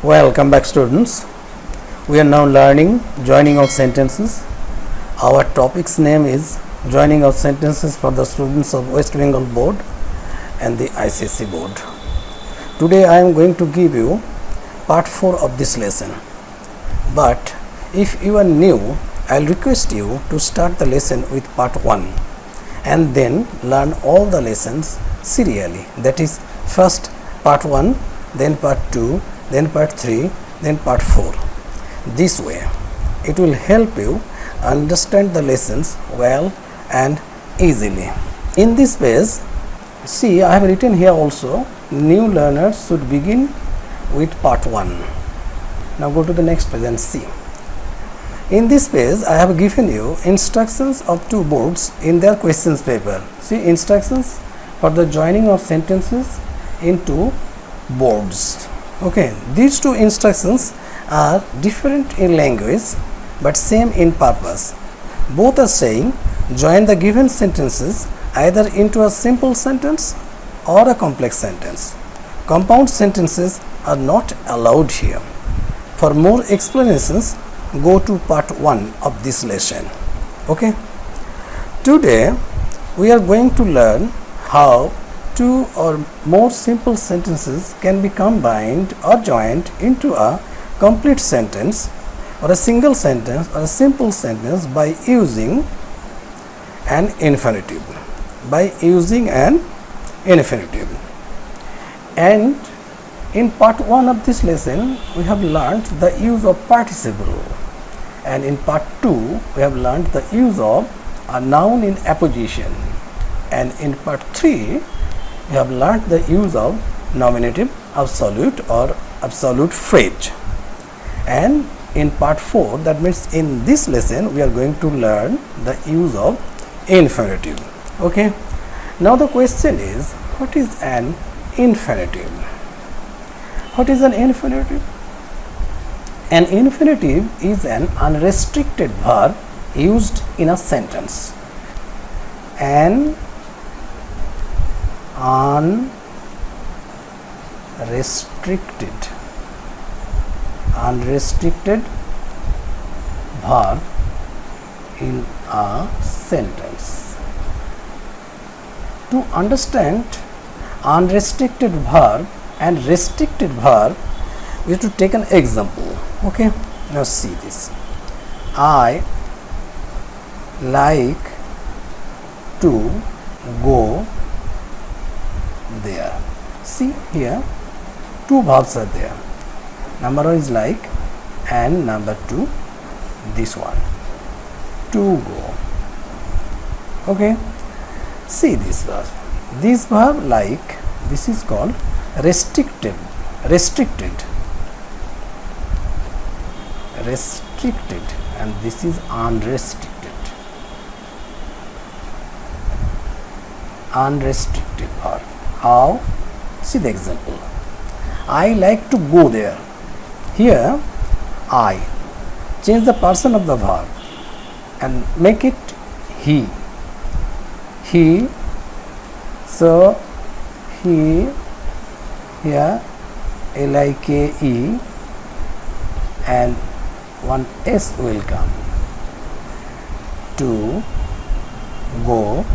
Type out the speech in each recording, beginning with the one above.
Welcome back, students. We are now learning joining of sentences. Our topic's name is joining of sentences for the students of West Bengal Board and the ICSE Board. Today I am going to give you part 4 of this lesson. But if you are new, I'll request you to start the lesson with part 1 and then learn all the lessons serially. That is, first part 1, then part 2, then part 3, then part 4. This way it will help you understand the lessons well and easily. In this page, see, I have written here also, new learners should begin with part 1. Now go to the next page and see. In this page, I have given you instructions of two boards in their questions paper. See, instructions for the joining of sentences into boards. Okay, these two instructions are different in language but same in purpose. Both are saying join the given sentences either into a simple sentence or a complex sentence. Compound sentences are not allowed here. For more explanations, go to part 1 of this lesson. Okay, today we are going to learn how two or more simple sentences can be combined or joined into a complete sentence or a single sentence or a simple sentence by using an infinitive. And in part 1 of this lesson, we have learnt the use of participle, and in part 2 we have learnt the use of a noun in apposition, and in part 3 we have learnt the use of nominative absolute or absolute phrase. And in part 4, that means in this lesson, we are going to learn the use of infinitive. Okay, now the question is, what is an infinitive? What is an infinitive? An infinitive is an unrestricted verb used in a sentence. An unrestricted verb in a sentence. To understand unrestricted verb and restricted verb, we have to take an example. Okay, now see this. I like to go there. See here, two verbs are there. Number 1 is like, and number 2 this one, to go. Okay, see this verb. This verb like, this is called restricted, and this is unrestricted verb. How? See the example. I like to go there. Here I, change the person of the verb and make it he. So he, here like, and one s will come. To go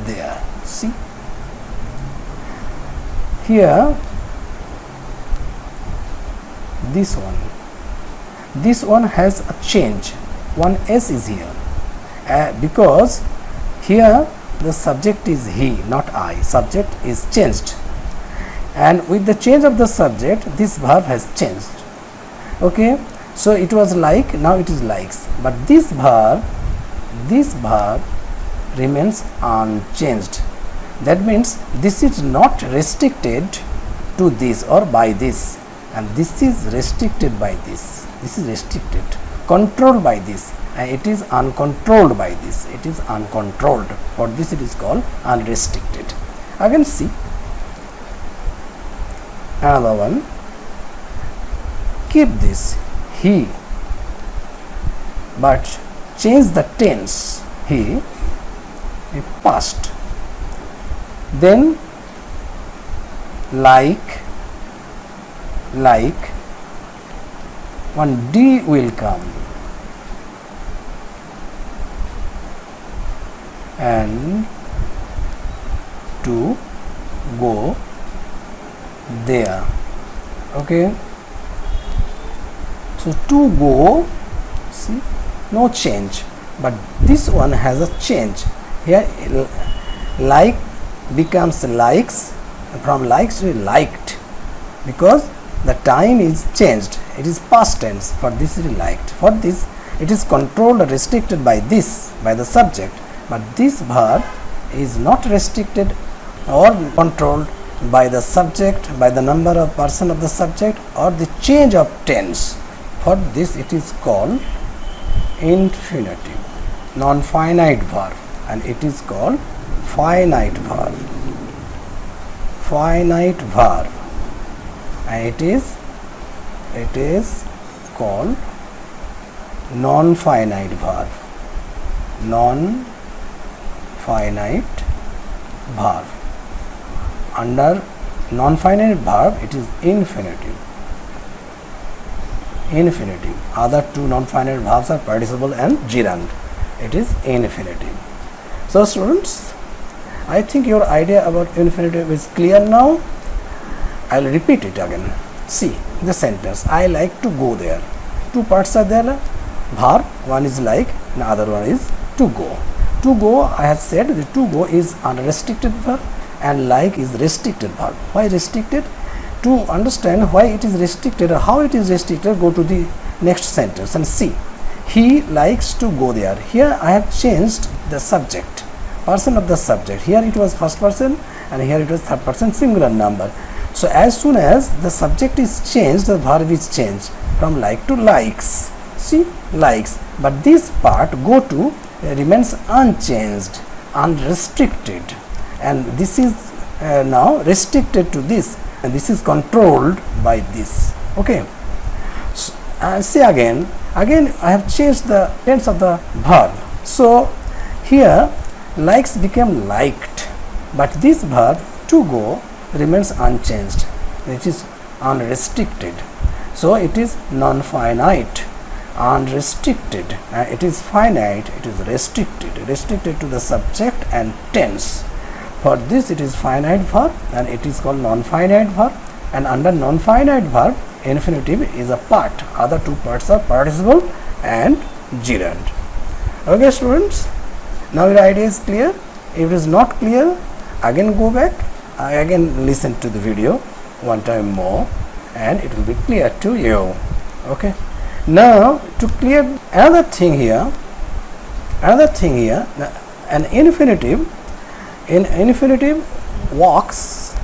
there. See here, this one has a change. One s is here because here the subject is he, not I. Subject is changed, and with the change of the subject, this verb has changed. Okay, so it was like, now it is likes, but this verb remains unchanged. That means this is not restricted to this or by this, and this is restricted by this. This is restricted, controlled by this, and it is uncontrolled by this. It is uncontrolled. For this it is called unrestricted. Again see another one. Keep this he, but change the tense he past. Then like like, one D will come, and to go there. Okay, so to go, see, no change, but this one has a change here. Like becomes likes, from likes to liked, because the time is changed, it is past tense. For this it is liked, for this it is controlled or restricted by this, by the subject, but this verb is not restricted or controlled by the subject, by the number of person of the subject, or the change of tense. For this it is called infinitive, non-finite verb, and it is called finite verb. Finite verb, and it is called non-finite verb. Non-finite verb. Under non-finite verb, it is infinitive. Infinitive. Other two non-finite verbs are participle and gerund. It is infinitive. So students, I think your idea about infinitive is clear now. I will repeat it again. See the sentence, I like to go there. Two parts are there, verb, one is like and other one is to go. To go, I have said the to go is unrestricted verb and like is restricted verb. Why restricted? To understand why it is restricted or how it is restricted, go to the next sentence and see. He likes to go there. Here I have changed the subject, person of the subject. Here it was first person and here it was third person singular number. So as soon as the subject is changed, the verb is changed from like to likes. See, likes. But this part, go to, remains unchanged, unrestricted, and this is now restricted to this, and this is controlled by this. Okay. So, see again I have changed the tense of the verb. So here likes became liked, but this verb to go remains unchanged, it is unrestricted. So it is non-finite, unrestricted, it is finite, it is restricted to the subject and tense. For this it is finite verb and it is called non-finite verb, and under non-finite verb infinitive is a part, other two parts are participle and gerund. Okay students, now your idea is clear. If it is not clear, again go back, again listen to the video one time more and it will be clear to you. Okay. Now to clear another thing here, an infinitive, in infinitive walks,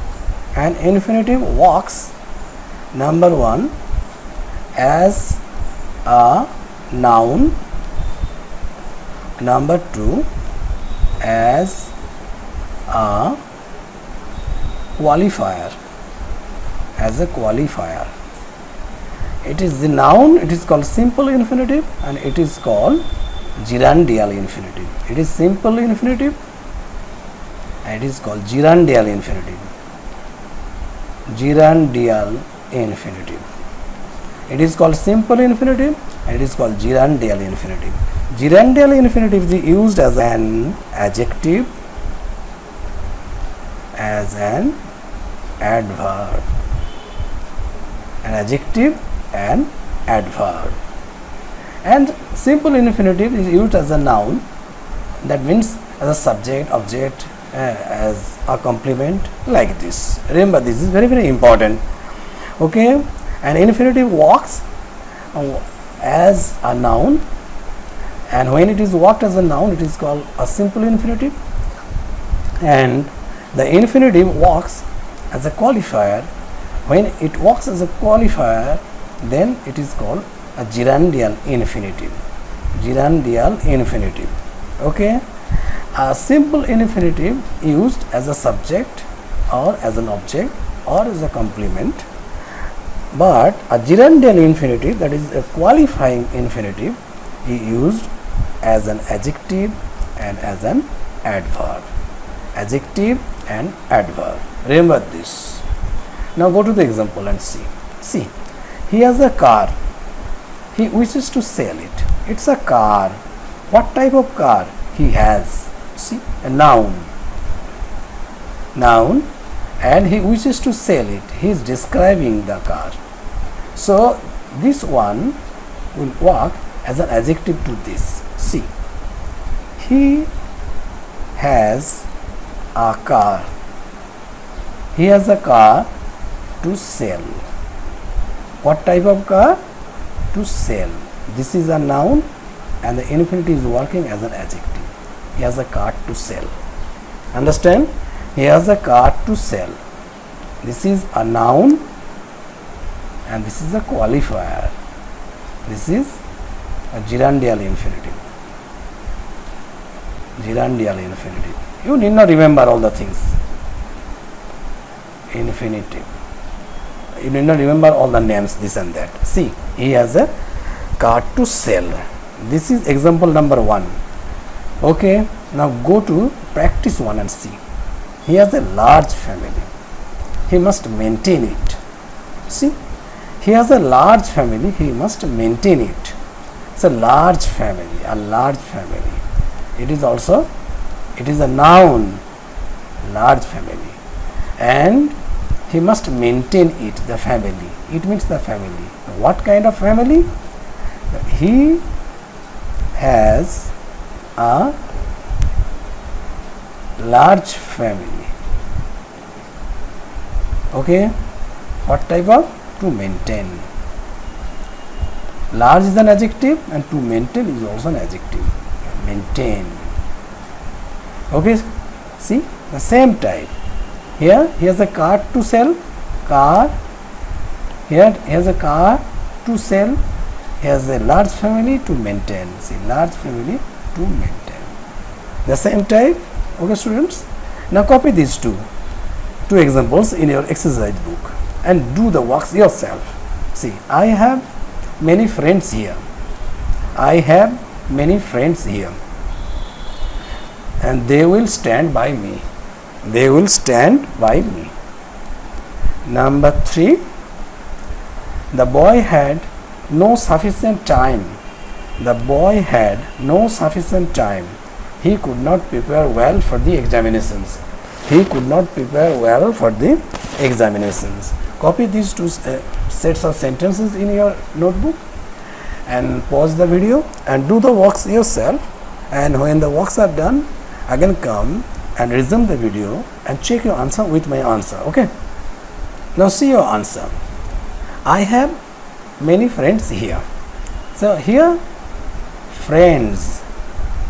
and infinitive walks, number one, as a noun, number two, as a qualifier, it is the noun, it is called simple infinitive and it is called gerundial infinitive. It is simple infinitive and it is called gerundial infinitive. It is called simple infinitive and it is called gerundial infinitive. Gerundial infinitive is used as an adjective, as an adverb, an adjective and adverb. And simple infinitive is used as a noun, that means as a subject, object, as a complement, like this. Remember, this is very, very important. Okay, an infinitive walks as a noun, and when it is walked as a noun, it is called a simple infinitive, and the infinitive walks as a qualifier. When it walks as a qualifier, then it is called a gerundial infinitive. Okay. A simple infinitive used as a subject or as an object or as a complement, but a gerundial infinitive, that is a qualifying infinitive, is used as an adjective and as an adverb. Adjective and adverb. Remember this. Now go to the example and see. See, he has a car. He wishes to sell it. It's a car. What type of car he has? See, a noun. Noun, and he wishes to sell it. He is describing the car. So this one will work as an adjective to this. See, he has a car. He has a car to sell. What type of car? To sell. This is a noun and the infinitive is working as an adjective. He has a car to sell. Understand? He has a car to sell. This is a noun and this is a qualifier. This is a gerundial infinitive. Gerundial infinitive. You need not remember all the things. Infinitive. You need not remember all the names, this and that. See, he has a car to sell. This is example number 1. Okay, now go to practice 1 and see. He has a large family. He must maintain it. See, he has a large family. He must maintain it. It's a large family. A large family. It is also, it is a noun. Large family. And he must maintain it, the family. It means the family. What kind of family? He has a large family. Okay. What type of? To maintain. Large is an adjective and to maintain is also an adjective. Maintain. Okay. See, the same type. Here he has a car to sell. Car. Here he has a car to sell. He has a large family to maintain. See, large family to maintain. The same type. Okay, students. Now copy these two examples in your exercise book and do the works yourself. See, I have many friends here. I have many friends here. And they will stand by me. They will stand by me. Number 3. The boy had no sufficient time. The boy had no sufficient time. He could not prepare well for the examinations. He could not prepare well for the examinations. Copy these two sets of sentences in your notebook and pause the video and do the works yourself. And when the works are done, again come and resume the video and check your answer with my answer. Okay. Now see your answer. I have many friends here. So here, friends,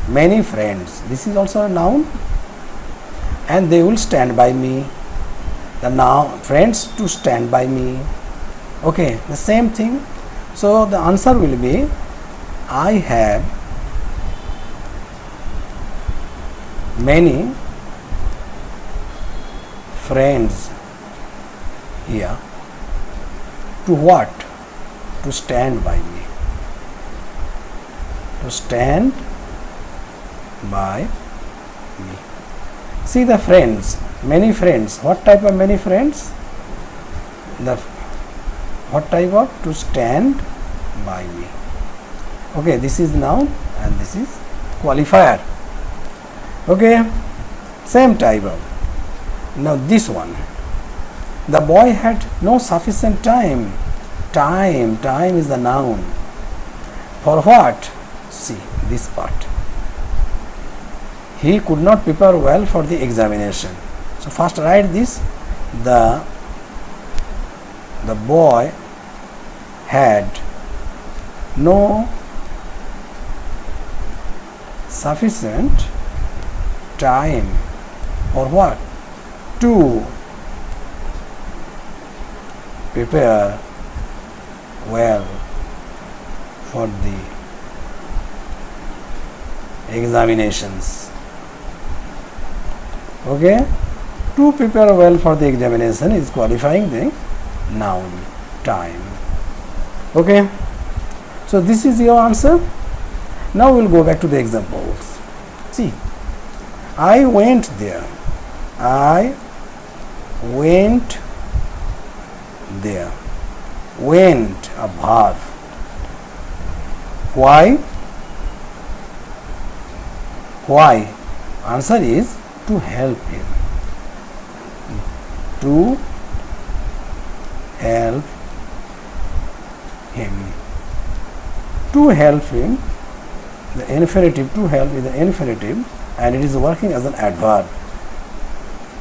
many friends. This is also a noun. And they will stand by me. The noun, friends to stand by me. Okay, the same thing. So the answer will be, I have many friends here. To what? To stand by me. To stand by me. See the friends, many friends. What type of many friends? What type of? To stand by me. Okay, this is noun and this is qualifier. Okay, same type of. Now this one. The boy had no sufficient time. Time is the noun. For what? See this part. He could not prepare well for the examination. So first write this. The boy had no sufficient time for what? To prepare well for the examinations. Okay, to prepare well for the examination is qualifying the noun, time. Okay, so this is your answer. Now we'll go back to the examples. See, I went there. I went there. Went, a verb. Why? Why? Answer is to help him. To help him. To help him. The infinitive to help is the infinitive, and it is working as an adverb.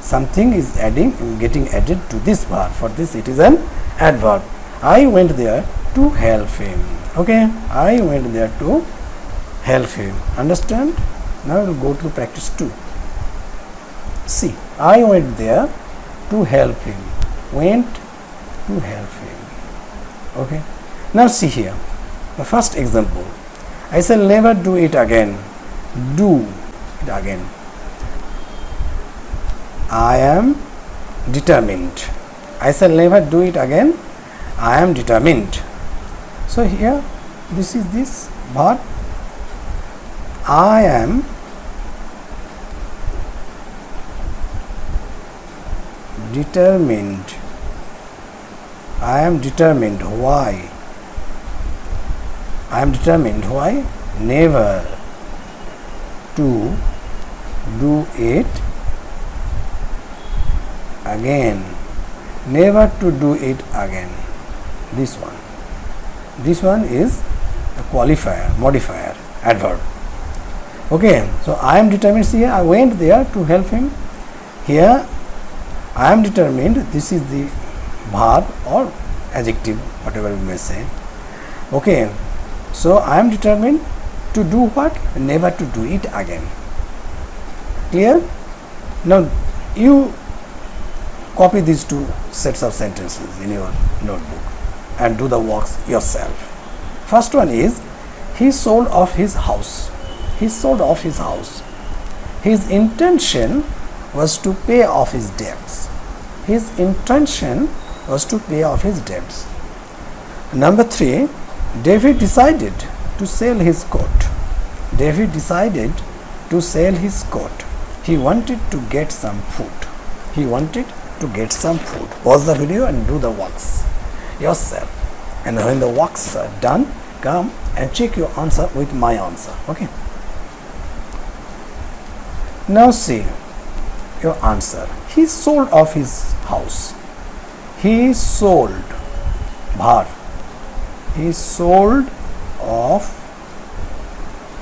Something is getting added to this verb. For this it is an adverb. I went there to help him. Okay, I went there to help him. Understand? Now we will go to practice 2. See, I went there to help him. Went to help him. Okay. Now see here, the first example. I shall never do it again. Do it again. I am determined. I shall never do it again. I am determined. So here, this is this verb. I am determined. I am determined. Why? I am determined. Why? Never to do it again. Never to do it again. This one. This one is a qualifier, modifier, adverb. Okay, so I am determined. See here, I went there to help him. Here, I am determined. This is the verb or adjective, whatever we may say. Okay, so I am determined to do what? Never to do it again. Clear? Now, you copy these two sets of sentences in your notebook and do the works yourself. First one is, he sold off his house. He sold off his house. His intention was to pay off his debts. His intention was to pay off his debts. Number 3, David decided to sell his coat. David decided to sell his coat. He wanted to get some food. He wanted to get some food. Pause the video and do the works yourself. And when the works are done, come and check your answer with my answer. Okay. Now see your answer. He sold off his house. He sold, verb. He sold off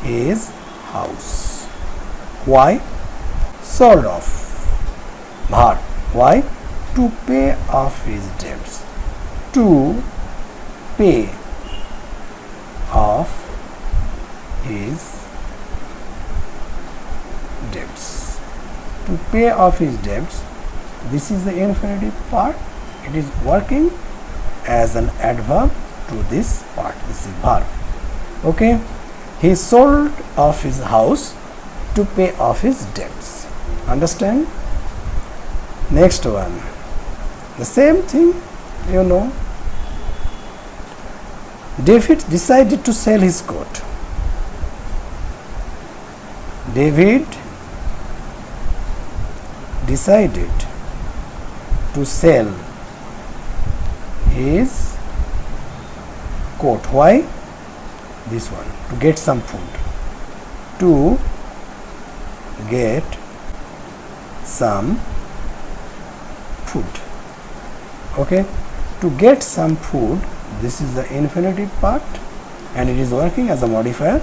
his house. Why? Sold off, verb. Why? To pay off his debts. To pay off his debts. To pay off his debts. This is the infinitive part. It is working as an adverb to this part. This is verb. Okay. He sold off his house to pay off his debts. Understand? Next one. The same thing, you know. David decided to sell his coat. David decided to sell his coat. Why? This one. To get some food. To get some food. Okay. To get some food. This is the infinitive part, and it is working as a modifier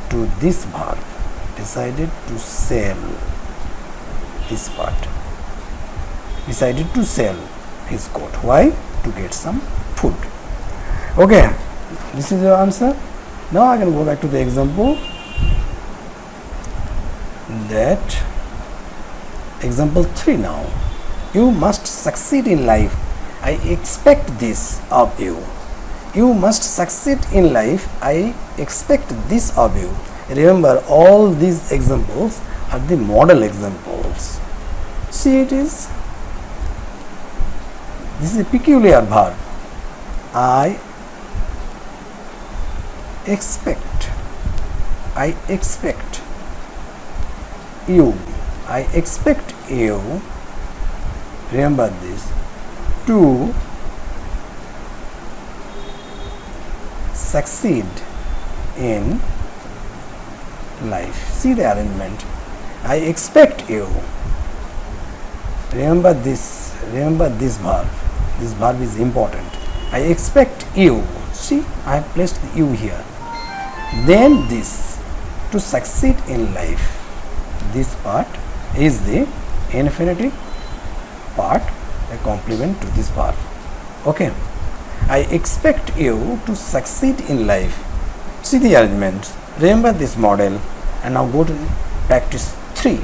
to this verb. Decided to sell, this part. Decided to sell his coat. Why? To get some food. Okay, this is your answer. Now I can go back to the example. That example 3 now. You must succeed in life. I expect this of you. You must succeed in life. I expect this of you. Remember, all these examples are the model examples. See, this is a peculiar verb. I expect. I expect you. I expect you. Remember this. To succeed in life. See the arrangement. I expect you. Remember this verb. This verb is important. I expect you. See, I have placed the you here. Then this, to succeed in life. This part is the infinitive part, a complement to this verb. Okay. I expect you to succeed in life. See the arrangement. Remember this model, and now go to practice 3.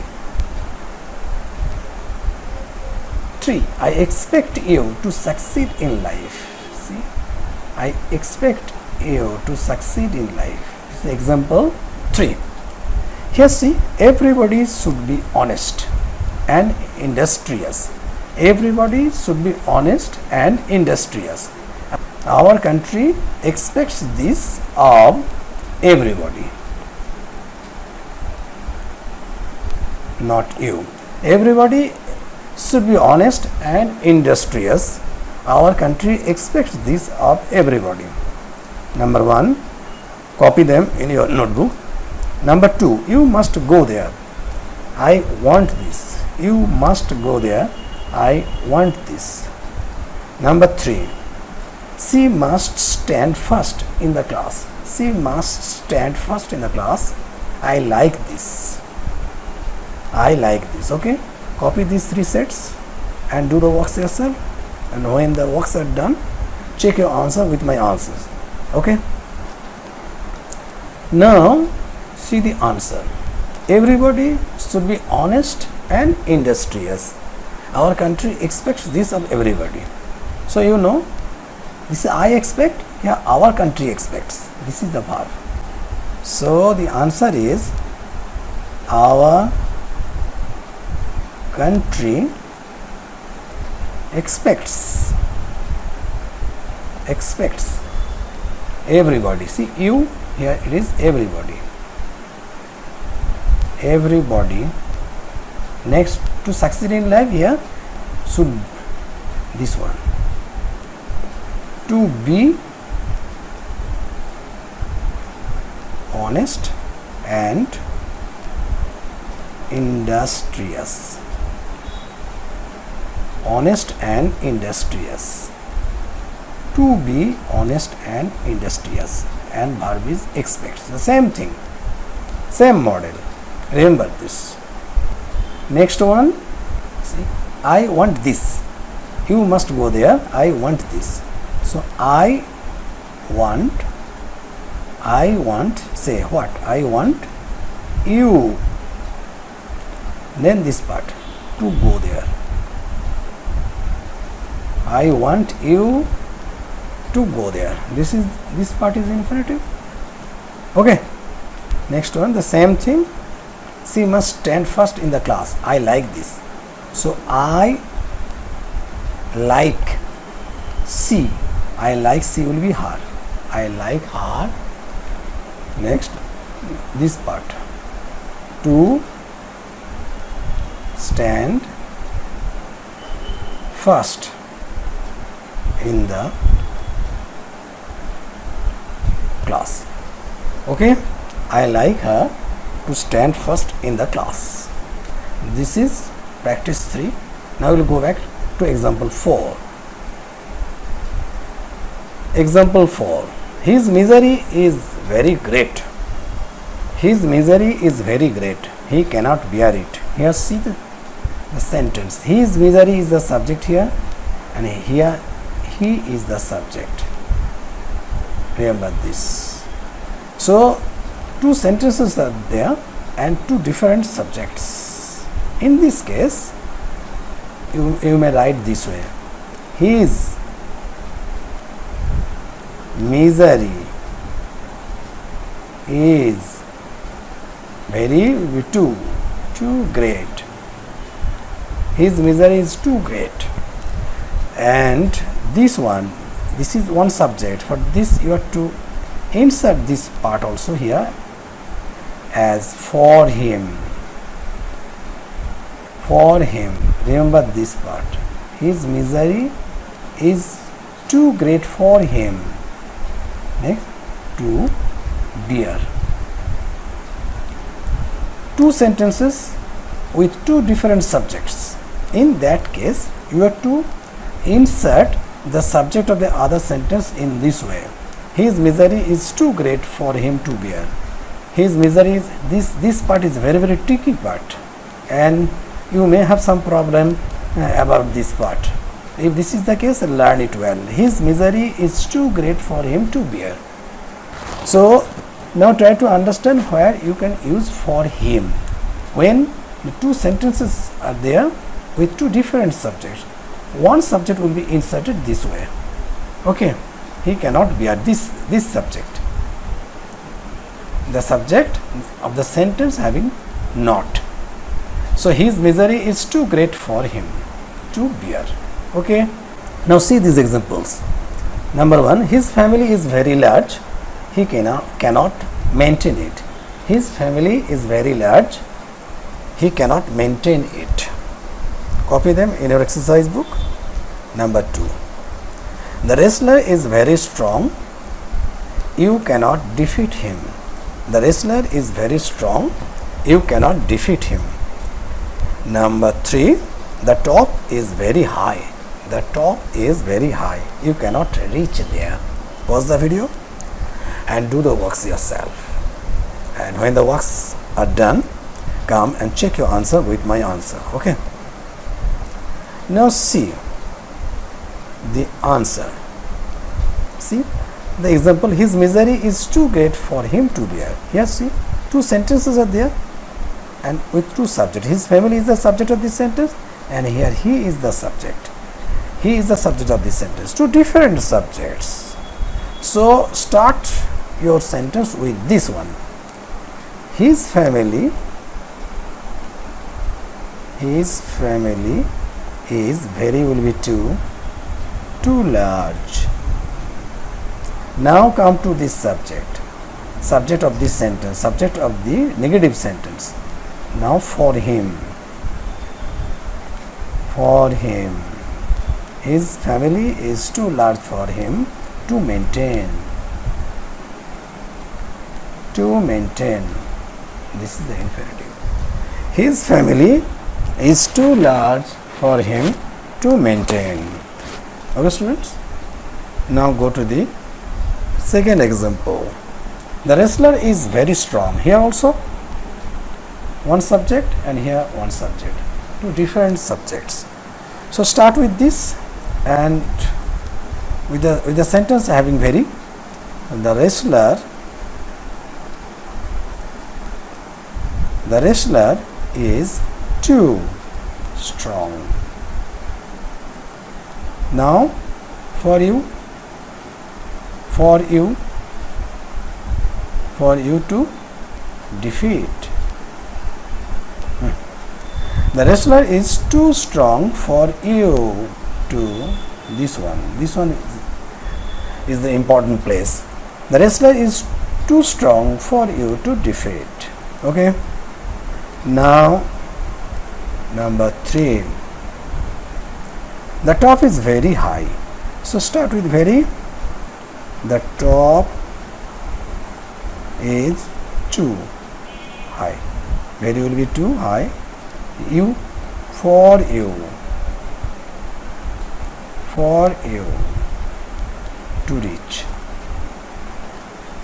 I expect you to succeed in life. See, I expect you to succeed in life. This is example 3. Here see, everybody should be honest and industrious. Everybody should be honest and industrious. Our country expects this of everybody, not you. Everybody should be honest and industrious. Our country expects this of everybody. Number 1, copy them in your notebook. Number 2, you must go there. I want this. You must go there. I want this. Number 3, she must stand first in the class. She must stand first in the class. I like this. I like this. Okay. Copy these 3 sets and do the works yourself. And when the works are done, check your answer with my answers. Okay. Now see the answer. Everybody should be honest and industrious. Our country expects this of everybody. So you know, this is I expect, here our country expects. This is the verb. So the answer is our country expects everybody. See, you, here it is everybody. Everybody. Next, to succeed in life, here should this one. To be honest and industrious. Honest and industrious. To be honest and industrious. And verb is expects. The same thing. Same model. Remember this. Next one. See, I want this. You must go there. I want this. So I want, say what? I want you. Then this part, to go there. I want you to go there. This part is infinitive. Okay. Next one, the same thing. She must stand first in the class. I like this. So I like she. I like she will be her. I like her. Next, this part. To stand first in the class. Okay. I like her to stand first in the class. This is practice 3. Now we will go back to example 4. Example 4. His misery is very great. His misery is very great. He cannot bear it. Here see the sentence. His misery is the subject here, and here he is the subject. Remember this. So 2 sentences are there and 2 different subjects. In this case, you may write this way. His misery is very too great. His misery is too great. And this is one subject. For this you have to insert this part also here as for him. For him. Remember this part. His misery is too great for him. Next, to bear. Two sentences with two different subjects. In that case, you have to insert the subject of the other sentence in this way. His misery is too great for him to bear. His misery is, this part is very tricky part, and you may have some problem about this part. If this is the case, learn it well. His misery is too great for him to bear. So now try to understand where you can use for him when the two sentences are there with two different subjects. One subject will be inserted this way. Okay, he cannot bear this subject. The subject of the sentence having not. So his misery is too great for him to bear. Okay. Now see these examples. Number one, his family is very large. He cannot maintain it. His family is very large. He cannot maintain it. Copy them in your exercise book. Number two, the wrestler is very strong. You cannot defeat him. The wrestler is very strong. You cannot defeat him. Number three, the top is very high. The top is very high. You cannot reach there. Pause the video and do the works yourself. And when the works are done, come and check your answer with my answer. Okay. Now see the answer. See the example, his misery is too great for him to bear. Here see, two sentences are there and with two subjects. His family is the subject of this sentence, and here he is the subject. He is the subject of this sentence. Two different subjects. So start your sentence with this one. His family is very will be too large. Now come to this subject of this sentence, subject of the negative sentence. Now for him, his family is too large for him to maintain. This is the infinitive. His family is too large for him to maintain. Okay students, now go to the second example. The wrestler is very strong. Here also one subject and here one subject. Two different subjects. So start with this and with the sentence having very, the wrestler is too strong. Now for you to defeat. The wrestler is too strong for you to, this one is the important place. The wrestler is too strong for you to defeat. Okay. Now number three, the top is very high. So start with very. The top is too high. Very will be too high. You to reach.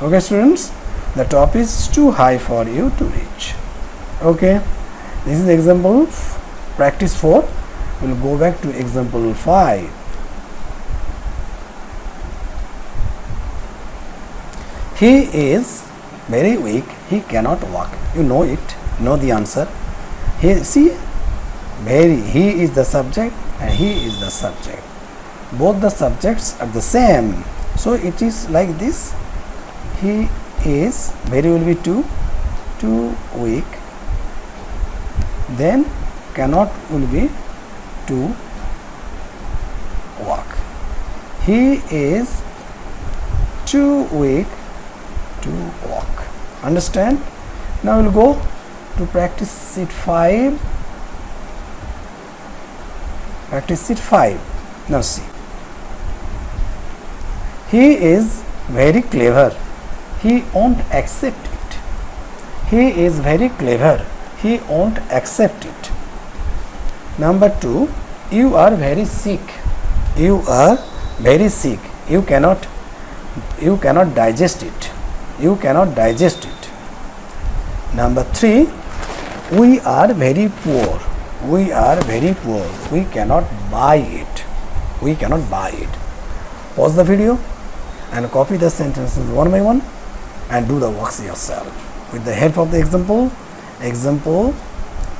Okay students, the top is too high for you to reach. Okay, this is example practice 4. We'll go back to example 5. He is very weak. He cannot walk. You know it. Know the answer. He is the subject and he is the subject. Both the subjects are the same. So it is like this. He is very will be too weak. Then cannot will be to walk. He is too weak to walk. Understand? Now we'll go to practice sheet 5. Practice sheet 5. Now see. He is very clever. He won't accept it. He is very clever. He won't accept it. Number 2, you are very sick. You are very sick. You cannot digest it. You cannot digest it. Number 3, we are very poor. We are very poor. We cannot buy it. We cannot buy it. Pause the video and copy the sentences one by one and do the works yourself with the help of the example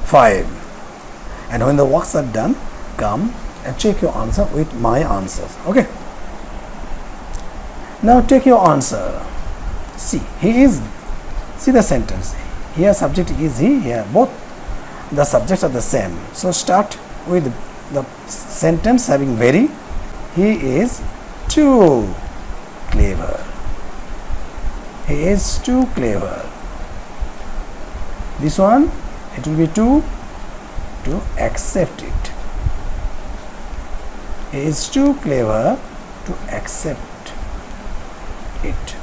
5. And when the works are done, come and check your answer with my answers. Okay. Now take your answer. See the sentence. Here subject is he, here both the subjects are the same. So start with the sentence having very. He is too clever. He is too clever. This one, it will be to accept it. He is too clever to accept it.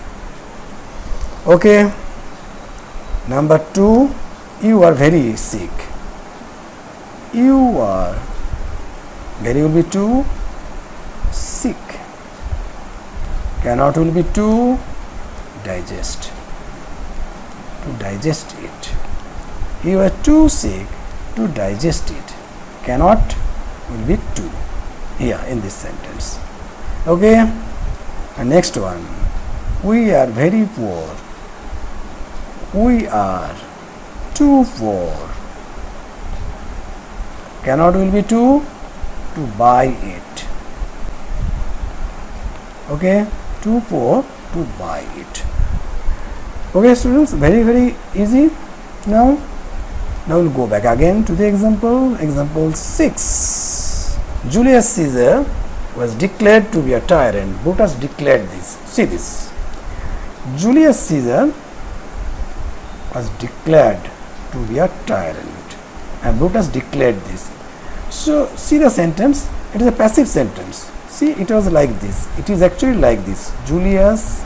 Okay. Number 2, you are very sick. You are very will be to sick. Cannot will be to digest. To digest it. You are too sick to digest it. Cannot will be to here in this sentence. Okay. And next one. We are very poor. We are too poor. Cannot will be to buy it. Okay. Too poor to buy it. Okay students, very easy. Now we'll go back again to the example 6. Julius Caesar was declared to be a tyrant. Brutus declared this. See this. Julius Caesar was declared to be a tyrant and Brutus declared this. So see the sentence, it is a passive sentence. See, it was like this. It is actually like this. Julius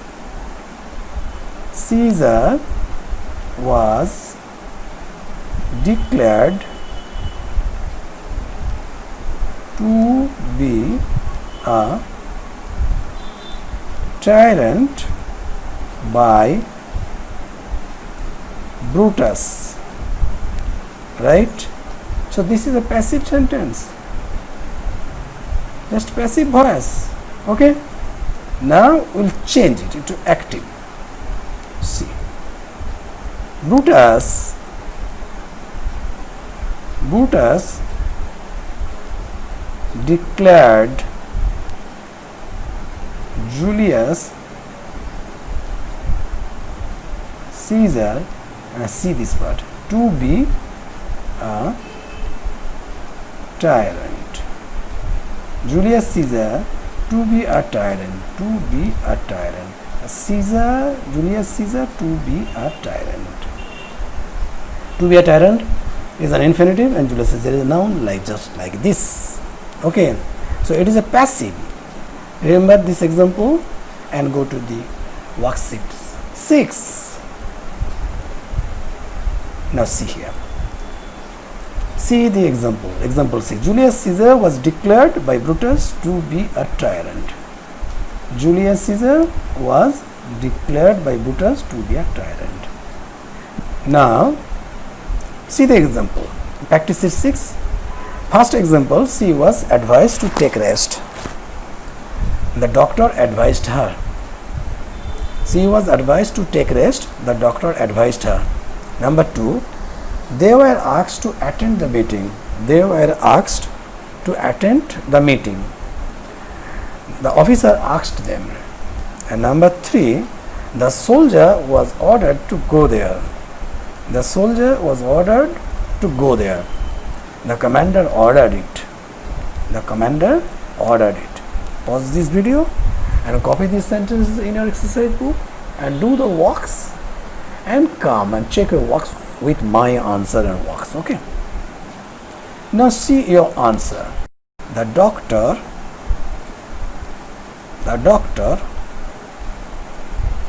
Caesar was declared to be a tyrant by Brutus, right? So this is a passive sentence, just passive voice. Okay. Now we'll change it into active. See, Brutus declared Julius Caesar, see this part, to be a tyrant. Julius Caesar to be a tyrant, Julius Caesar to be a tyrant. To be a tyrant is an infinitive and Julius Caesar is a noun, like just like this. Okay, so it is a passive. Remember this example and go to the worksheet 6. Now see here. See the example 6. Julius Caesar was declared by Brutus to be a tyrant. Julius Caesar was declared by Brutus to be a tyrant. Now see the example. Practice 6. First example, she was advised to take rest. The doctor advised her. She was advised to take rest. The doctor advised her. Number 2, they were asked to attend the meeting. They were asked to attend the meeting. The officer asked them. And number 3, the soldier was ordered to go there. The soldier was ordered to go there. The commander ordered it. The commander ordered it. Pause this video and copy these sentences in your exercise book and do the works and come and check your works with my answer and works. Okay. Now see your answer. The doctor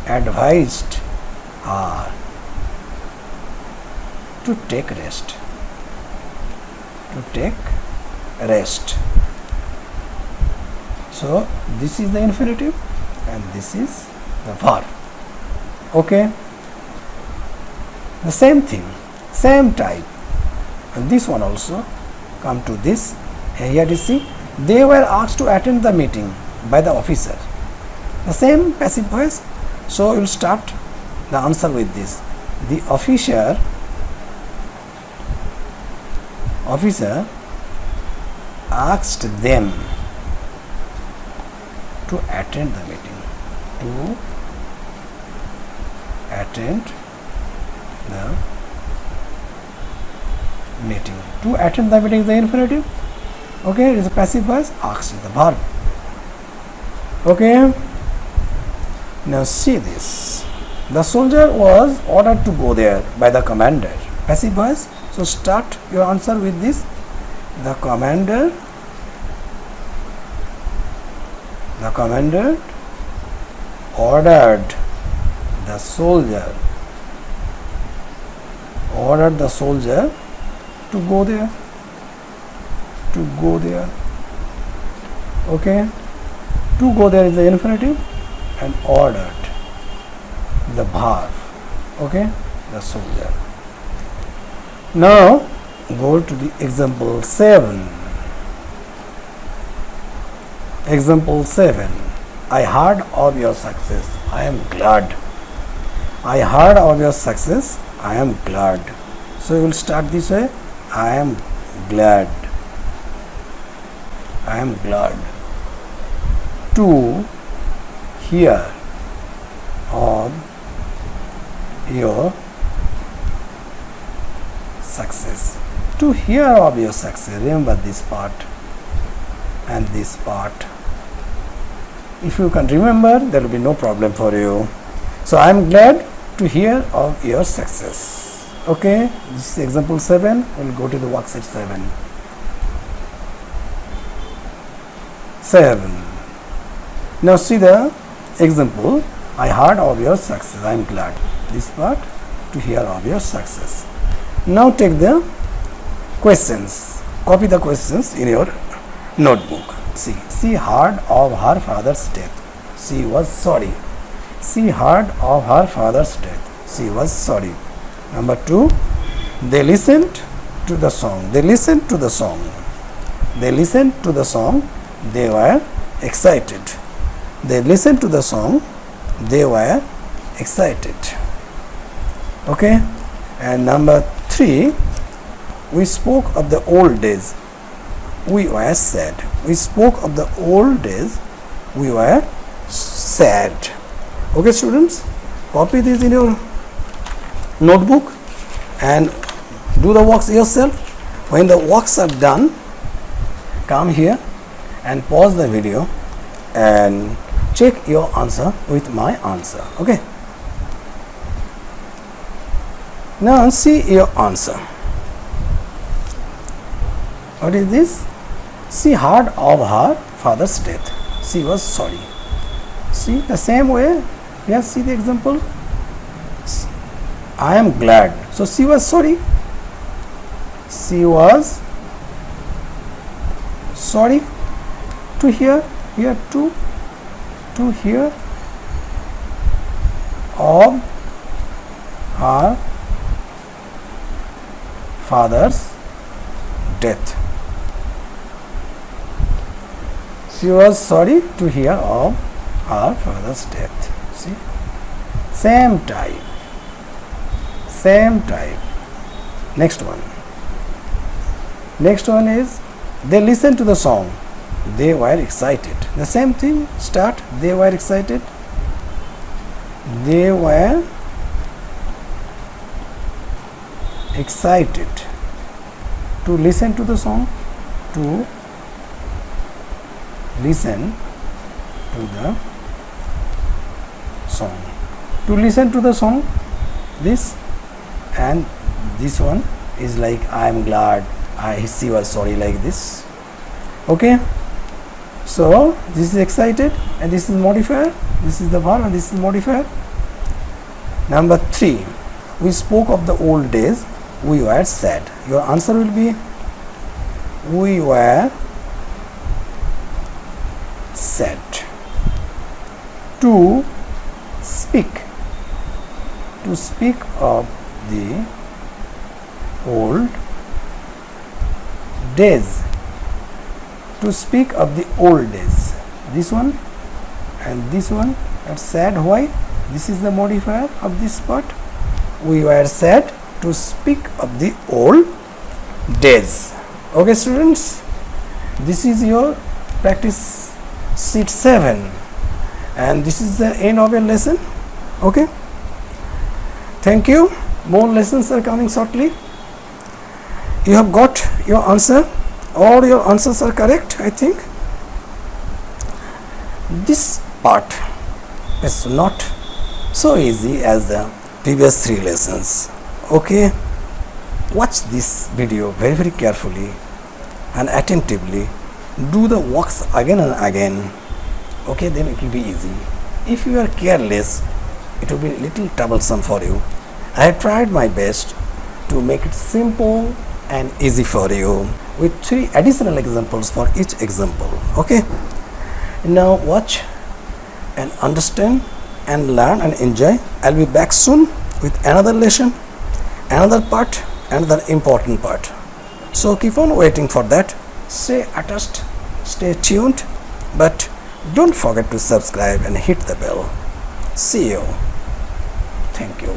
advised her to take rest. To take rest. So this is the infinitive and this is the verb. Okay. The same thing, same type, and this one also come to this. Here you see, they were asked to attend the meeting by the officer. The same passive voice. So we'll start the answer with this. The officer asked them to attend the meeting. To attend the meeting. To attend the meeting is the infinitive. Okay, it is a passive voice. Asked is the verb. Okay. Now see this. The soldier was ordered to go there by the commander. Passive voice. So start your answer with this. The commander ordered the soldier to go there. Okay. To go there is the infinitive and ordered the verb. Okay, the soldier. Now go to the example 7. Example 7. I heard of your success. I am glad. I heard of your success. I am glad. So you will start this way. I am glad. I am glad to hear of your success. To hear of your success. Remember this part and this part. If you can remember, there will be no problem for you. So I am glad to hear of your success. Okay, this is example 7. We will go to the worksheet 7. 7. Now see the example. I heard of your success. I am glad. This part, to hear of your success. Now take the questions. Copy the questions in your notebook. See, she heard of her father's death. She was sorry. She heard of her father's death. She was sorry. Number 2, they listened to the song. They listened to the song. They listened to the song. They were excited. They listened to the song. They were excited. Okay. And number 3, we spoke of the old days. We were sad. We spoke of the old days. We were sad. Okay, students, copy this in your notebook and do the works yourself. When the works are done, come here and pause the video and check your answer with my answer. Okay. Now see your answer. What is this? She heard of her father's death. She was sorry. See the same way. Here see the example. I am glad. So she was sorry. She was sorry to hear. Here to hear of her father's death. She was sorry to hear of her father's death. See, same type. Next one. Next one is they listened to the song. They were excited. The same thing. Start. They were excited. They were excited to listen to the song. To listen to the song. To listen to the song. This and this one is like I am glad. She was sorry, like this. Okay. So this is excited and this is modifier. This is the verb and this is modifier. Number 3, we spoke of the old days, we were sad. Your answer will be we were sad. To speak of the old days, to speak of the old days, this one and this one are sad. Why? This is the modifier of this part. We were sad to speak of the old days. Okay students, this is your practice sheet 7 and this is the end of your lesson. Okay, thank you. More lessons are coming shortly. You have got your answer. All your answers are correct, I think. This part is not so easy as the previous 3 lessons. Okay, watch this video very carefully and attentively. Do the works again and again. Okay, then it will be easy. If you are careless, it will be a little troublesome for you. I have tried my best to make it simple and easy for you with 3 additional examples for each example. Okay, now watch and understand and learn and enjoy. I'll be back soon with another lesson, another part, another important part. So keep on waiting for that. Stay attached, stay tuned, but don't forget to subscribe and hit the bell. See you. Thank you.